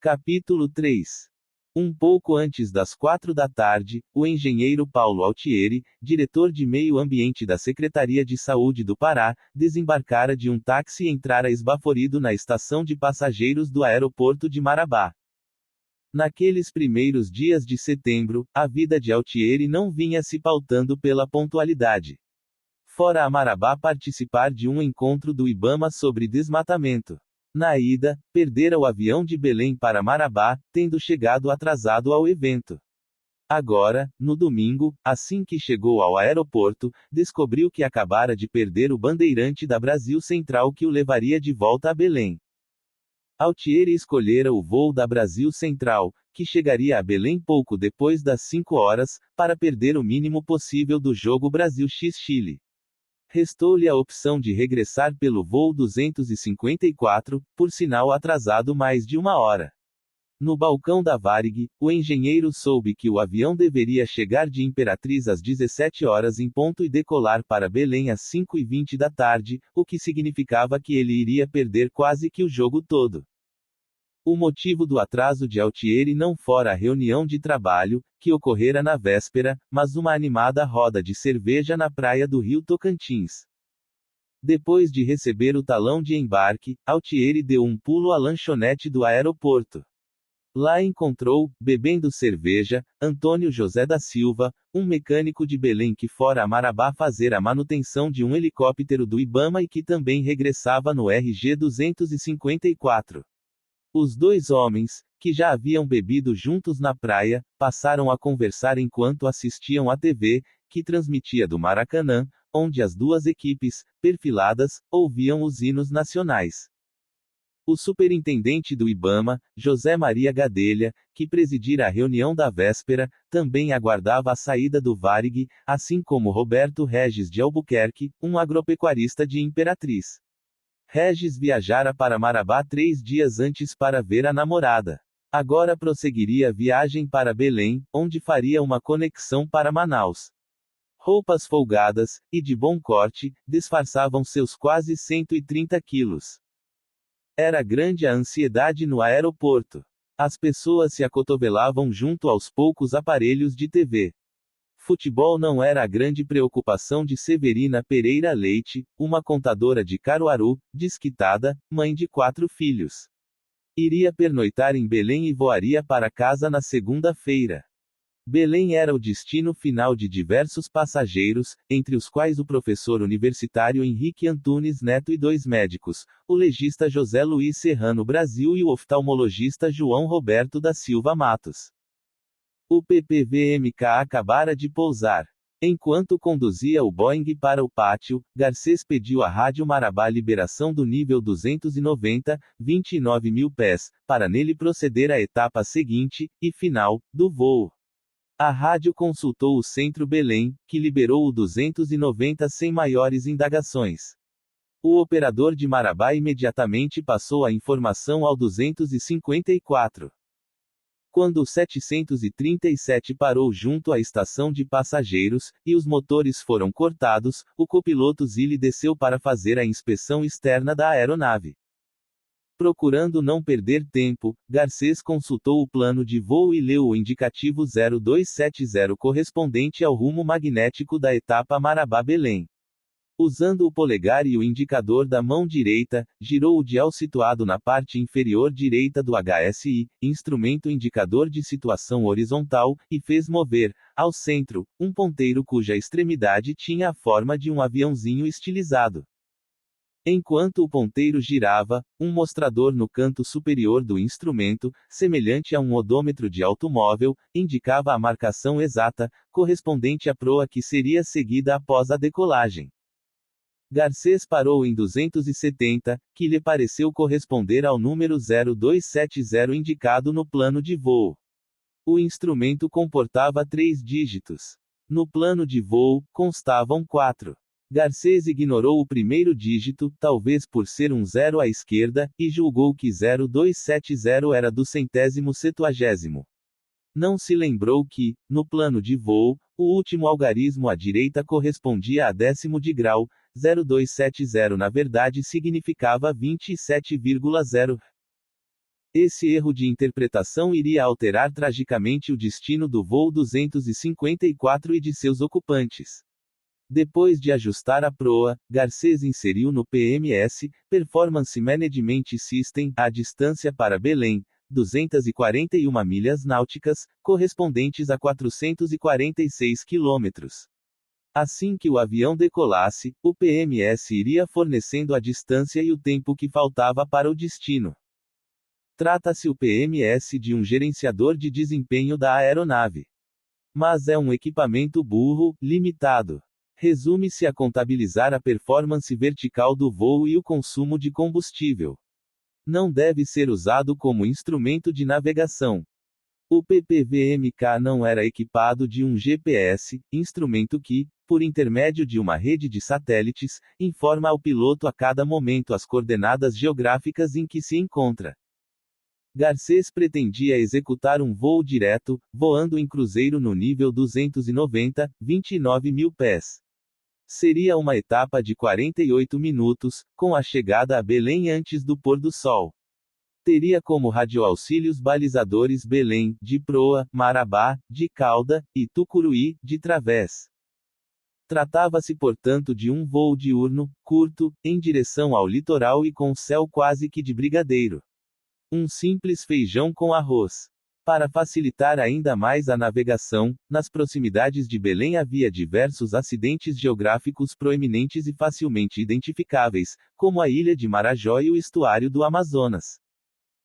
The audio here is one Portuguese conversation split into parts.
Capítulo 3. Um pouco antes das 4 da tarde, o engenheiro Paulo Altieri, diretor de Meio Ambiente da Secretaria de Saúde do Pará, desembarcara de um táxi e entrara esbaforido na estação de passageiros do aeroporto de Marabá. Naqueles primeiros dias de setembro, a vida de Altieri não vinha se pautando pela pontualidade. Fora a Marabá participar de um encontro do IBAMA sobre desmatamento. Na ida, perdera o avião de Belém para Marabá, tendo chegado atrasado ao evento. Agora, no domingo, assim que chegou ao aeroporto, descobriu que acabara de perder o bandeirante da Brasil Central que o levaria de volta a Belém. Altieri escolhera o voo da Brasil Central, que chegaria a Belém pouco depois das 5 horas, para perder o mínimo possível do jogo Brasil x Chile. Restou-lhe a opção de regressar pelo voo 254, por sinal atrasado mais de 1 hora. No balcão da Varig, o engenheiro soube que o avião deveria chegar de Imperatriz às 17 horas em ponto e decolar para Belém às 5h20 da tarde, o que significava que ele iria perder quase que o jogo todo. O motivo do atraso de Altieri não fora a reunião de trabalho, que ocorrera na véspera, mas uma animada roda de cerveja na praia do Rio Tocantins. Depois de receber o talão de embarque, Altieri deu um pulo à lanchonete do aeroporto. Lá encontrou, bebendo cerveja, Antônio José da Silva, um mecânico de Belém que fora a Marabá fazer a manutenção de um helicóptero do IBAMA e que também regressava no RG 254. Os dois homens, que já haviam bebido juntos na praia, passaram a conversar enquanto assistiam à TV, que transmitia do Maracanã, onde as duas equipes, perfiladas, ouviam os hinos nacionais. O superintendente do IBAMA, José Maria Gadelha, que presidira a reunião da véspera, também aguardava a saída do Varig, assim como Roberto Regis de Albuquerque, um agropecuarista de Imperatriz. Regis viajara para Marabá 3 dias antes para ver a namorada. Agora prosseguiria a viagem para Belém, onde faria uma conexão para Manaus. Roupas folgadas, e de bom corte, disfarçavam seus quase 130 quilos. Era grande a ansiedade no aeroporto. As pessoas se acotovelavam junto aos poucos aparelhos de TV. Futebol não era a grande preocupação de Severina Pereira Leite, uma contadora de Caruaru, desquitada, mãe de 4 filhos. Iria pernoitar em Belém e voaria para casa na segunda-feira. Belém era o destino final de diversos passageiros, entre os quais o professor universitário Henrique Antunes Neto e 2 médicos, o legista José Luiz Serrano Brasil e o oftalmologista João Roberto da Silva Matos. O PPV-MK acabara de pousar. Enquanto conduzia o Boeing para o pátio, Garcês pediu à Rádio Marabá liberação do nível 290, 29 mil pés, para nele proceder à etapa seguinte, e final, do voo. A rádio consultou o Centro Belém, que liberou o 290 sem maiores indagações. O operador de Marabá imediatamente passou a informação ao 254. Quando o 737 parou junto à estação de passageiros, e os motores foram cortados, o copiloto Zilli desceu para fazer a inspeção externa da aeronave. Procurando não perder tempo, Garcês consultou o plano de voo e leu o indicativo 0270 correspondente ao rumo magnético da etapa Marabá-Belém. Usando o polegar e o indicador da mão direita, girou o dial situado na parte inferior direita do HSI, instrumento indicador de situação horizontal, e fez mover, ao centro, um ponteiro cuja extremidade tinha a forma de um aviãozinho estilizado. Enquanto o ponteiro girava, um mostrador no canto superior do instrumento, semelhante a um odômetro de automóvel, indicava a marcação exata, correspondente à proa que seria seguida após a decolagem. Garcês parou em 270, que lhe pareceu corresponder ao número 0270 indicado no plano de voo. O instrumento comportava 3 dígitos. No plano de voo, constavam 4. Garcês ignorou o primeiro dígito, talvez por ser um 0 à esquerda, e julgou que 0270 era do 170º. Não se lembrou que, no plano de voo, o último algarismo à direita correspondia a 10º de grau, 0270 na verdade significava 27,0. Esse erro de interpretação iria alterar tragicamente o destino do voo 254 e de seus ocupantes. Depois de ajustar a proa, Garcês inseriu no PMS, Performance Management System, a distância para Belém, 241 milhas náuticas, correspondentes a 446 quilômetros. Assim que o avião decolasse, o PMS iria fornecendo a distância e o tempo que faltava para o destino. Trata-se o PMS de um gerenciador de desempenho da aeronave. Mas é um equipamento burro, limitado. Resume-se a contabilizar a performance vertical do voo e o consumo de combustível. Não deve ser usado como instrumento de navegação. O PPVMK não era equipado de um GPS, instrumento que, por intermédio de uma rede de satélites, informa ao piloto a cada momento as coordenadas geográficas em que se encontra. Garcês pretendia executar um voo direto, voando em cruzeiro no nível 290, 29 mil pés. Seria uma etapa de 48 minutos, com a chegada a Belém antes do pôr do sol. Teria como radioauxílios balizadores Belém, de proa, Marabá, de cauda, e Tucuruí, de través. Tratava-se portanto de um voo diurno, curto, em direção ao litoral e com céu quase que de brigadeiro. Um simples feijão com arroz. Para facilitar ainda mais a navegação, nas proximidades de Belém havia diversos acidentes geográficos proeminentes e facilmente identificáveis, como a ilha de Marajó e o estuário do Amazonas.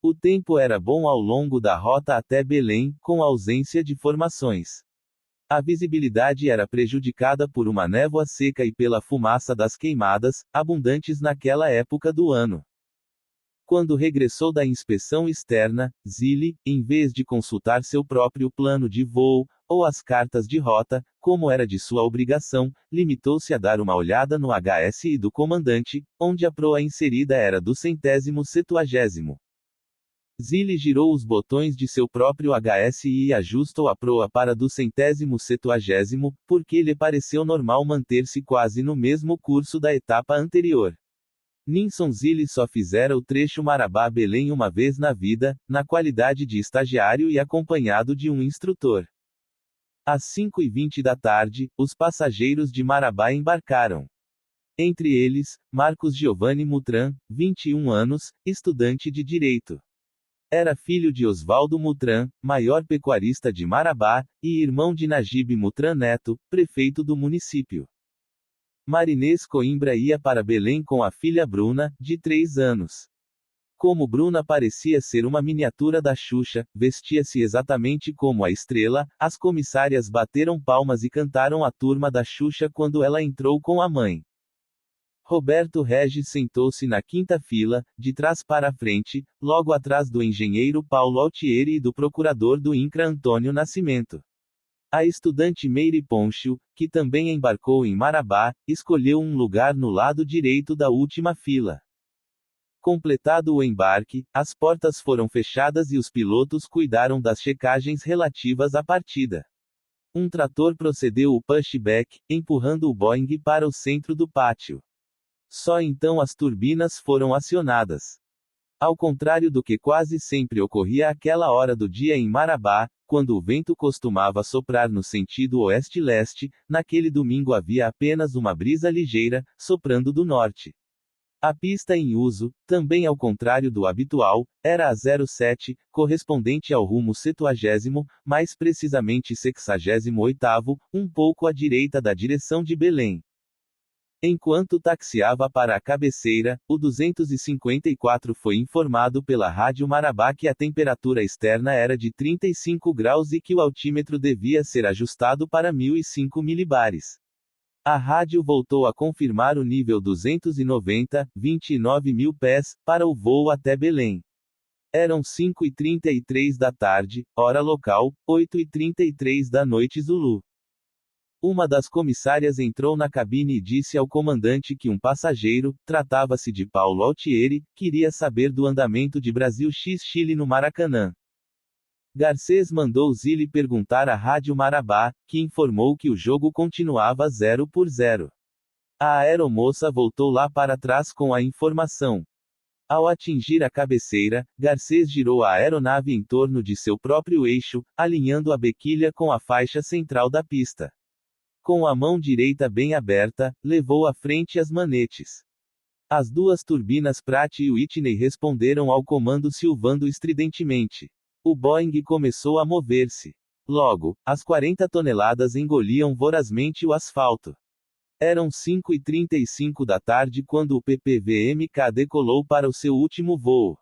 O tempo era bom ao longo da rota até Belém, com ausência de formações. A visibilidade era prejudicada por uma névoa seca e pela fumaça das queimadas, abundantes naquela época do ano. Quando regressou da inspeção externa, Zilli, em vez de consultar seu próprio plano de voo, ou as cartas de rota, como era de sua obrigação, limitou-se a dar uma olhada no HSI do comandante, onde a proa inserida era do 170º. Zilli girou os botões de seu próprio HSI e ajustou a proa para do 170º, porque lhe pareceu normal manter-se quase no mesmo curso da etapa anterior. Ninson Zilli só fizera o trecho Marabá-Belém uma vez na vida, na qualidade de estagiário e acompanhado de um instrutor. Às 5h20 da tarde, os passageiros de Marabá embarcaram. Entre eles, Marcos Giovanni Mutran, 21 anos, estudante de Direito. Era filho de Osvaldo Mutran, maior pecuarista de Marabá, e irmão de Najib Mutran Neto, prefeito do município. Marinês Coimbra ia para Belém com a filha Bruna, de 3 anos. Como Bruna parecia ser uma miniatura da Xuxa, vestia-se exatamente como a estrela, as comissárias bateram palmas e cantaram a turma da Xuxa quando ela entrou com a mãe. Roberto Regis sentou-se na quinta fila, de trás para a frente, logo atrás do engenheiro Paulo Altieri e do procurador do INCRA Antônio Nascimento. A estudante Meire Poncho, que também embarcou em Marabá, escolheu um lugar no lado direito da última fila. Completado o embarque, as portas foram fechadas e os pilotos cuidaram das checagens relativas à partida. Um trator procedeu o pushback, empurrando o Boeing para o centro do pátio. Só então as turbinas foram acionadas. Ao contrário do que quase sempre ocorria àquela hora do dia em Marabá, quando o vento costumava soprar no sentido oeste-leste, naquele domingo havia apenas uma brisa ligeira, soprando do norte. A pista em uso, também ao contrário do habitual, era a 07, correspondente ao rumo 70º, mais precisamente 68º, um pouco à direita da direção de Belém. Enquanto taxiava para a cabeceira, o 254 foi informado pela Rádio Marabá que a temperatura externa era de 35 graus e que o altímetro devia ser ajustado para 1005 milibares. A rádio voltou a confirmar o nível 290, 29 mil pés, para o voo até Belém. Eram 5h33 da tarde, hora local, 8h33 da noite Zulu. Uma das comissárias entrou na cabine e disse ao comandante que um passageiro, tratava-se de Paulo Altieri, queria saber do andamento de Brasil x Chile no Maracanã. Garcês mandou Zilli perguntar à Rádio Marabá, que informou que o jogo continuava 0-0. A aeromoça voltou lá para trás com a informação. Ao atingir a cabeceira, Garcês girou a aeronave em torno de seu próprio eixo, alinhando a bequilha com a faixa central da pista. Com a mão direita bem aberta, levou à frente as manetes. As duas turbinas Pratt e Whitney responderam ao comando silvando estridentemente. O Boeing começou a mover-se. Logo, as 40 toneladas engoliam vorazmente o asfalto. Eram 5h35 da tarde quando o PPV-MK decolou para o seu último voo.